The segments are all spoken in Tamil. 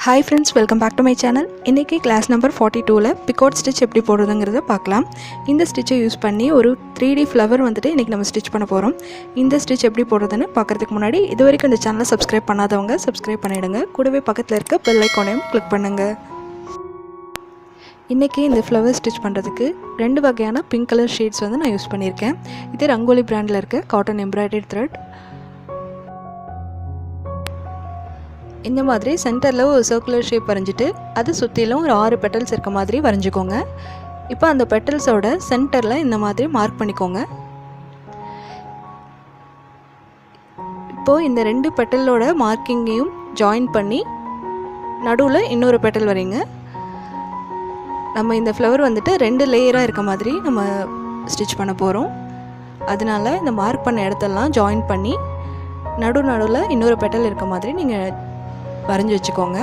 Hi friends, welcome back to my channel. இன்னைக்கு class number 42ல picot stitch எப்படி போடுறதுங்கறத பார்க்கலாம். இந்த ஸ்டிட்சை யூஸ் பண்ணி ஒரு 3D flower வந்துட்டு இன்னைக்கு நம்ம ஸ்டிட்ச் பண்ண போறோம். இந்த ஸ்டிட்ச் எப்படி போடுறதுன்னு பார்க்கிறதுக்கு முன்னாடி இதுவரைக்கும் இந்த சேனலை subscribe பண்ணாதவங்க subscribe பண்ணிடுங்க. கூடவே பக்கத்துல இருக்க bell icon-ஐயும் click பண்ணுங்க. இன்னைக்கு இந்த flower stitch பண்றதுக்கு ரெண்டு வகையான pink color sheets வந்து நான் யூஸ் பண்ணியிருக்கேன். இது ரங்கோலி பிராண்ட்ல இருக்க cotton embroidered thread. இந்த மாதிரி சென்டரில் ஒரு சர்க்குலர் ஷேப் வரைஞ்சிட்டு அது சுற்றிலும் ஒரு 6 பெட்டல்ஸ் இருக்க மாதிரி வரைஞ்சிக்கோங்க. இப்போ அந்த பெட்டல்ஸோட சென்டரில் இந்த மாதிரி மார்க் பண்ணிக்கோங்க. இப்போது இந்த ரெண்டு பெட்டலோட மார்க்கிங்கையும் ஜாயின் பண்ணி நடுவில் இன்னொரு பெட்டல் வரைங்க. நம்ம இந்த ஃப்ளவர் வந்துட்டு 2 லேயராக இருக்க மாதிரி நம்ம ஸ்டிச் பண்ண போகிறோம். அதனால இந்த மார்க் பண்ண இடத்தெல்லாம் ஜாயின் பண்ணி நடுவில் இன்னொரு பெட்டல் இருக்க மாதிரி நீங்கள் வரைஞ்சி வச்சுக்கோங்க.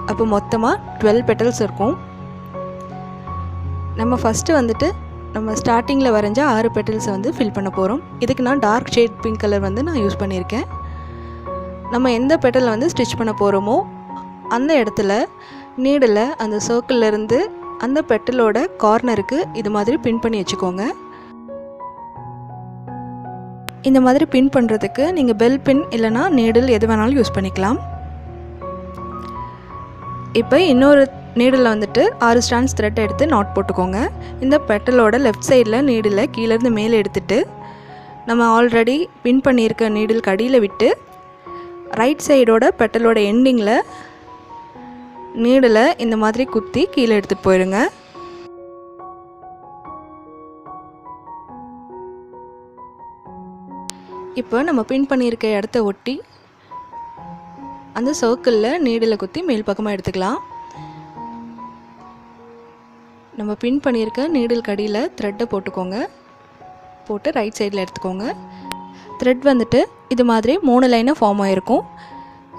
அப்போ மொத்தமாக 12 பெட்டல்ஸ் இருக்கும். நம்ம ஃபஸ்ட்டு வந்துட்டு நம்ம ஸ்டார்டிங்கில் வரைஞ்ச 6 பெட்டல்ஸை வந்து ஃபில் பண்ண போகிறோம். இதுக்கு நான் டார்க் ஷேட் பிங்க் கலர் வந்து நான் யூஸ் பண்ணியிருக்கேன். நம்ம எந்த பெட்டலை வந்து ஸ்டிச் பண்ண போகிறோமோ அந்த இடத்துல நீடில் அந்த சர்க்கிள்லேருந்து அந்த பெட்டலோட கார்னருக்கு இது மாதிரி பின் பண்ணி வச்சுக்கோங்க. இந்த மாதிரி பின் பண்ணுறதுக்கு நீங்கள் பெல் பின் இல்லைனா நீடில் எது வேணாலும் யூஸ் பண்ணிக்கலாம். இப்போ இன்னொரு நீடில் வந்துட்டு 6 ஸ்டாண்ட்ஸ் த்ரெட் எடுத்து நாட் போட்டுக்கோங்க. இந்த பெட்டலோட லெஃப்ட் சைடில் நீடில் கீழேருந்து மேலே எடுத்துட்டு நம்ம ஆல்ரெடி பின் பண்ணியிருக்க நீடில் கடியில் விட்டு ரைட் சைடோட பெட்டலோட எண்டிங்கில் நீடில் இந்த மாதிரி குத்தி கீழே எடுத்துகிட்டு போயிடுங்க. இப்போ நம்ம பின் பண்ணியிருக்க இடத்த ஒட்டி அந்த சர்க்கிளில் நீடில் குத்தி மேல் பக்கமாக எடுத்துக்கலாம். நம்ம பின் பண்ணியிருக்க நீடில் கடியில் த்ரெட்டை போட்டுக்கோங்க. போட்டு ரைட் சைடில் எடுத்துக்கோங்க. த்ரெட் வந்துட்டு இது மாதிரி 3 லைனாக ஃபார்ம் ஆகிருக்கும்.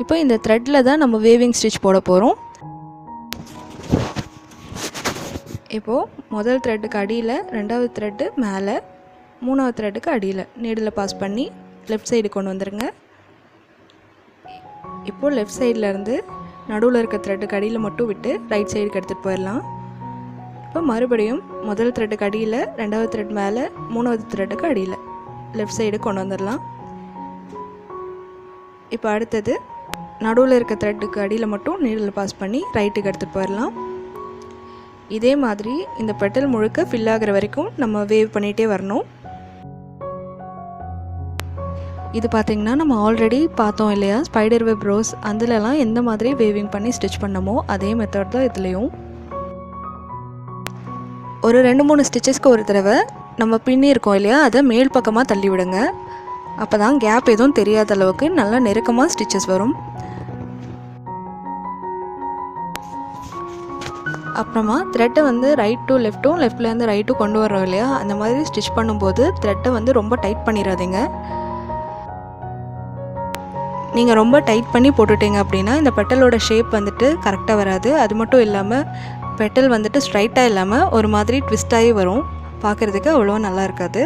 இப்போ இந்த த்ரெட்டில் தான் நம்ம வேவிங் ஸ்டிச் போட போகிறோம். இப்போது முதல் த்ரெட்டுக்கு அடியில், ரெண்டாவது த்ரெட்டு மேலே, மூணாவது த்ரெட்டுக்கு அடியில் நீடில் பாஸ் பண்ணி லெஃப்ட் சைடு கொண்டு வந்துடுங்க. இப்போது லெஃப்ட் சைட்லேருந்து நடுவில் இருக்க த்ரெட்டுக்கு அடியில் மட்டும் விட்டு ரைட் சைடுக்கு எடுத்துகிட்டு போயிடலாம். இப்போ மறுபடியும் முதல் த்ரெட்டுக்கு அடியில், ரெண்டாவது த்ரெட் மேலே, மூணாவது த்ரெட்டுக்கு அடியில் லெஃப்ட் சைடு கொண்டு வந்துடலாம். இப்போ அடுத்தது நடுவில் இருக்க த்ரெட்டுக்கு அடியில் மட்டும் நீடில் பாஸ் பண்ணி ரைட்டுக்கு எடுத்துகிட்டு போயிடலாம். இதே மாதிரி இந்த பெட்டல் முழுக்க ஃபில் ஆகிற வரைக்கும் நம்ம வேவ் பண்ணிகிட்டே வரணும். இது பார்த்திங்கன்னா நம்ம ஆல்ரெடி பார்த்தோம் இல்லையா, ஸ்பைடர் வெப் ரோஸ், அதிலலாம் எந்த மாதிரி வேவிங் பண்ணி ஸ்டிச் பண்ணமோ அதே மெத்தட் தான் இதுலேயும். ஒரு 2-3 ஸ்டிச்சஸ்க்கு ஒரு தடவை நம்ம பின்னி இருக்கோம் இல்லையா, அதை மேல் பக்கமாக தள்ளி விடுங்க. அப்போ தான் கேப் எதுவும் தெரியாத அளவுக்கு நல்லா நெருக்கமாக ஸ்டிச்சஸ் வரும். அப்புறமா த்ரெட்டை வந்து ரைட் டு லெஃப்ட்டும், லெஃப்ட்லேருந்து ரைட்டும் கொண்டு வரோம் இல்லையா, அந்த மாதிரி ஸ்டிச் பண்ணும்போது த்ரெட்டை வந்து ரொம்ப டைட் பண்ணிடாதீங்க. நீங்கள் ரொம்ப டைட் பண்ணி போட்டுட்டீங்க அப்படின்னா இந்த பெட்டலோட ஷேப் வந்துட்டு கரெக்டாக வராது. அது மட்டும் இல்லாமல் பெட்டல் வந்துட்டு ஸ்ட்ரைட்டாக இல்லாமல் ஒரு மாதிரி ட்விஸ்டாகி வரும். பார்க்குறதுக்கு அவ்வளோ நல்லா இருக்காது.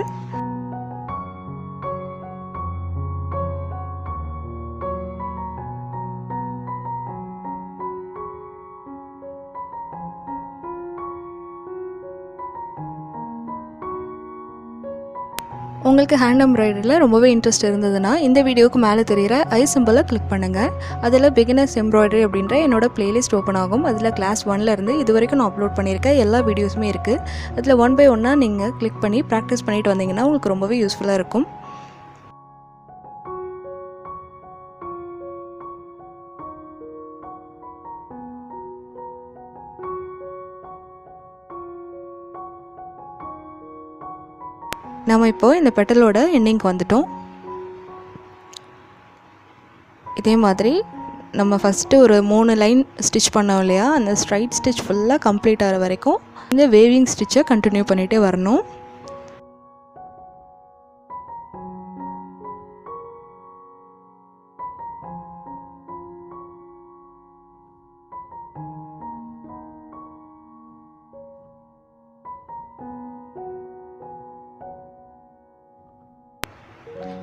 உங்களுக்கு ஹேண்ட் எம்ப்ராய்டரியில் ரொம்பவே இன்ட்ரெஸ்ட் இருந்ததுன்னா இந்த வீடியோவுக்கு மேலே தெரிகிற ஐ சிம்பிளை கிளிக் பண்ணுங்கள். அதில் பிகினர்ஸ் எம்ப்ராய்டரி அப்படின்ற என்னோடய பிளேலிஸ்ட் ஓப்பன் ஆகும். அதில் கிளாஸ் 1லேருந்து இது வரைக்கும் நான் அப்லோட் பண்ணியிருக்கேன் எல்லா வீடியோஸுமே இருக்குது. அதில் 1 by 1 நீங்கள் கிளிக் பண்ணி ப்ராக்டிஸ் பண்ணிட்டு வந்தீங்கன்னா உங்களுக்கு ரொம்பவே யூஸ்ஃபுல்லாக இருக்கும். நம்ம இப்போ இந்த பெட்டலோட எண்டிங்க்கு வந்துட்டோம். இதே மாதிரி நம்ம ஃபஸ்ட்டு ஒரு 3 லைன் ஸ்டிச் பண்ணோம் இல்லையா, அந்த ஸ்ட்ரைட் ஸ்டிச் ஃபுல்லாக கம்ப்ளீட் ஆகிற வரைக்கும் இந்த வேவிங் ஸ்டிச்சை கண்டினியூ பண்ணிகிட்டே வரணும்.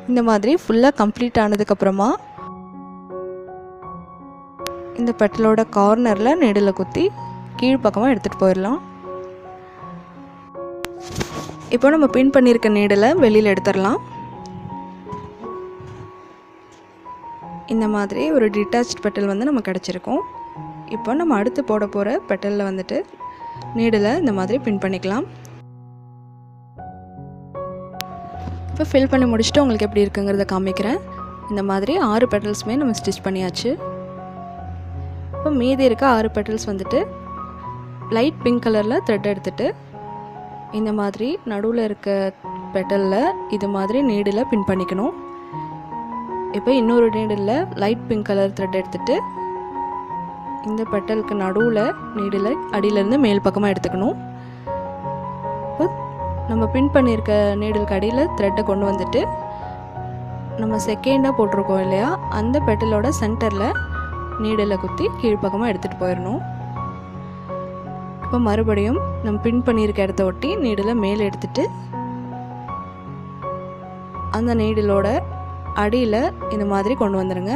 இந்த மாதிரி ஃபுல்லாக கம்ப்ளீட் ஆனதுக்கப்புறமா இந்த பெட்டலோட கார்னரில் நீடில் குத்தி கீழ்ப்பக்கமாக எடுத்துகிட்டு போயிடலாம். இப்போ நம்ம பின் பண்ணியிருக்க நீடில் வெளியில் எடுத்துடலாம். இந்த மாதிரி ஒரு டிட்டாச்ட் பெட்டல் வந்து நம்ம கிடச்சிருக்கும். இப்போ நம்ம அடுத்து போட போகிற பெட்டலில் வந்துட்டு நீடில் இந்த மாதிரி பின் பண்ணிக்கலாம். இப்போ ஃபில் பண்ணி முடிச்சுட்டு உங்களுக்கு எப்படி இருக்குங்கிறத காமிக்கிறேன். இந்த மாதிரி 6 பெட்டல்ஸுமே நம்ம ஸ்டிச் பண்ணியாச்சு. இப்போ மீதி இருக்க 6 பெட்டல்ஸ் வந்துட்டு லைட் பிங்க் கலரில் த்ரெட் எடுத்துகிட்டு இந்த மாதிரி நடுவில் இருக்க பெட்டலில் இது மாதிரி நீடில் பின் பண்ணிக்கணும். இப்போ இன்னொரு needle light pink colour thread எடுத்துகிட்டு இந்த பெட்டலுக்கு நடுவில் நீடில் அடியிலேருந்து மேல் பக்கமாக எடுத்துக்கணும். இப்போ நம்ம பின் பண்ணியிருக்க நீடிலுக்கு அடியில் த்ரெட்டை கொண்டு வந்துட்டு நம்ம செகண்டாக போட்டிருக்கோம் இல்லையா, அந்த பெட்டலோட சென்டரில் நீடில் குத்தி கீழ்ப்பக்கமாக எடுத்துகிட்டு போயிடணும். இப்போ மறுபடியும் நம்ம பின் பண்ணியிருக்க இடத்த ஒட்டி நீடில் மேலே எடுத்துகிட்டு அந்த நீடிலோட அடியில் இந்த மாதிரி கொண்டு வந்துடுங்க.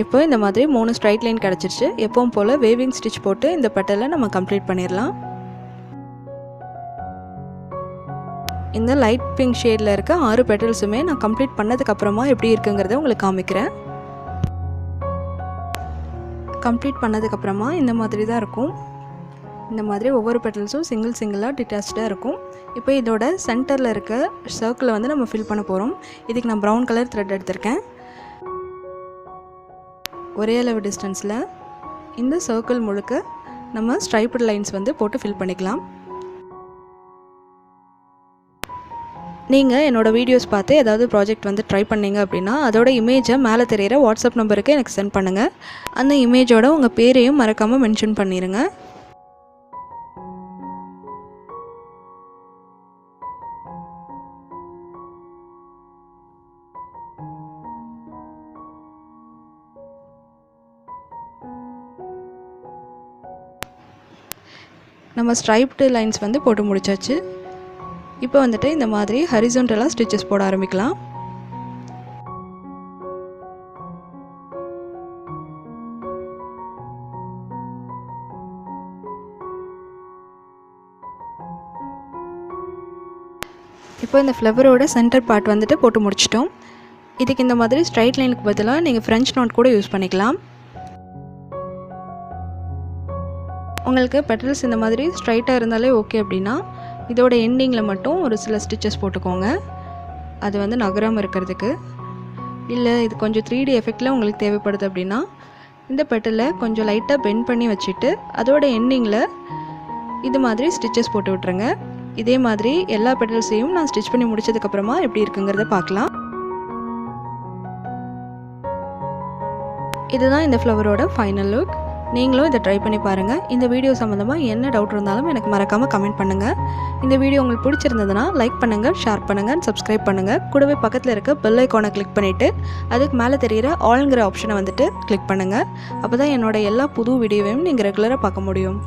இப்போ இந்த மாதிரி 3 ஸ்ட்ரைட் லைன் கிடச்சிருச்சு. எப்பவும் போல் வேவிங் ஸ்டிச் போட்டு இந்த பெட்டலை நம்ம கம்ப்ளீட் பண்ணிடலாம். இந்த லைட் பிங்க் ஷேடில் இருக்க 6 பெட்டல்ஸுமே நான் கம்ப்ளீட் பண்ணதுக்கப்புறமா எப்படி இருக்குங்கிறத உங்களுக்கு காமிக்கிறேன். கம்ப்ளீட் பண்ணதுக்கப்புறமா இந்த மாதிரி தான் இருக்கும். இந்த மாதிரி ஒவ்வொரு பெட்டல்ஸும் சிங்கிளாக டிட்டாச்சாக இருக்கும். இப்போ இதோட சென்டரில் இருக்க சர்க்கிளை வந்து நம்ம ஃபில் பண்ண போகிறோம். இதுக்கு நான் ப்ரௌன் கலர் த்ரெட் எடுத்திருக்கேன். ஒரே அளவு டிஸ்டன்ஸில் இந்த சர்க்கிள் முழுக்க நம்ம ஸ்ட்ரைப்டு லைன்ஸ் வந்து போட்டு ஃபில் பண்ணிக்கலாம். நீங்கள் என்னோடய வீடியோஸ் பார்த்து ஏதாவது ப்ராஜெக்ட் வந்து ட்ரை பண்ணிங்க அப்படின்னா அதோட இமேஜை மேலே தெரிகிற வாட்ஸ்அப் நம்பருக்கு எனக்கு சென்ட் பண்ணுங்கள். அந்த இமேஜோட உங்கள் பேரையும் மறக்காமல் மென்ஷன் பண்ணிடுங்க. நம்ம ஸ்ட்ரைப்டு லைன்ஸ் வந்து போட்டு முடிச்சாச்சு. இப்போ வந்துட்டு இந்த மாதிரி ஹரிசான்டலாக ஸ்டிச்சஸ் போட ஆரம்பிக்கலாம். இப்போ இந்த ஃப்ளவரோட சென்டர் பார்ட் வந்துட்டு போட்டு முடிச்சிட்டோம். இதுக்கு இந்த மாதிரி ஸ்ட்ரைட் லைனுக்கு பதிலாக நீங்கள் ஃப்ரெஞ்ச் நாட் கூட யூஸ் பண்ணிக்கலாம். உங்களுக்கு பெட்டல்ஸ் இந்த மாதிரி ஸ்ட்ரைட்டாக இருந்தாலே ஓகே அப்படின்னா இதோட எண்டிங்கில் மட்டும் ஒரு சில ஸ்டிச்சஸ் போட்டுக்கோங்க. அது வந்து நகராமல் இருக்கிறதுக்கு. இல்லை இது கொஞ்சம் 3D எஃபெக்டில் உங்களுக்கு தேவைப்படுது அப்படின்னா இந்த பெட்டலை கொஞ்சம் லைட்டாக பெண்ட் பண்ணி வச்சுட்டு அதோட எண்டிங்கில் இது மாதிரி ஸ்டிச்சஸ் போட்டு விட்டுருங்க. இதே மாதிரி எல்லா பெட்டல்ஸையும் நான் ஸ்டிச் பண்ணி முடிச்சதுக்கப்புறமா எப்படி இருக்குங்கிறத பார்க்கலாம். இதுதான் இந்த ஃப்ளவரோட ஃபைனல் லுக். நீங்களும் இதை ட்ரை பண்ணி பாருங்கள். இந்த வீடியோ சம்மந்தமாக என்ன டவுட் இருந்தாலும் எனக்கு மறக்காமல் கமெண்ட் பண்ணுங்கள். இந்த வீடியோ உங்களுக்கு பிடிச்சிருந்ததுன்னா லைக் பண்ணுங்கள், ஷேர் பண்ணுங்கள், சப்ஸ்கிரைப் பண்ணுங்கள். கூடவே பக்கத்தில் இருக்க பெல் ஐக்கானை கிளிக் பண்ணிவிட்டு அதுக்கு மேலே தெரிகிற ஆல்ங்கிற ஆப்ஷனை வந்துட்டு கிளிக் பண்ணுங்கள். அப்போ தான் என்னோட எல்லா புது வீடியோவையும் நீங்கள் ரெகுலராக பார்க்க முடியும்.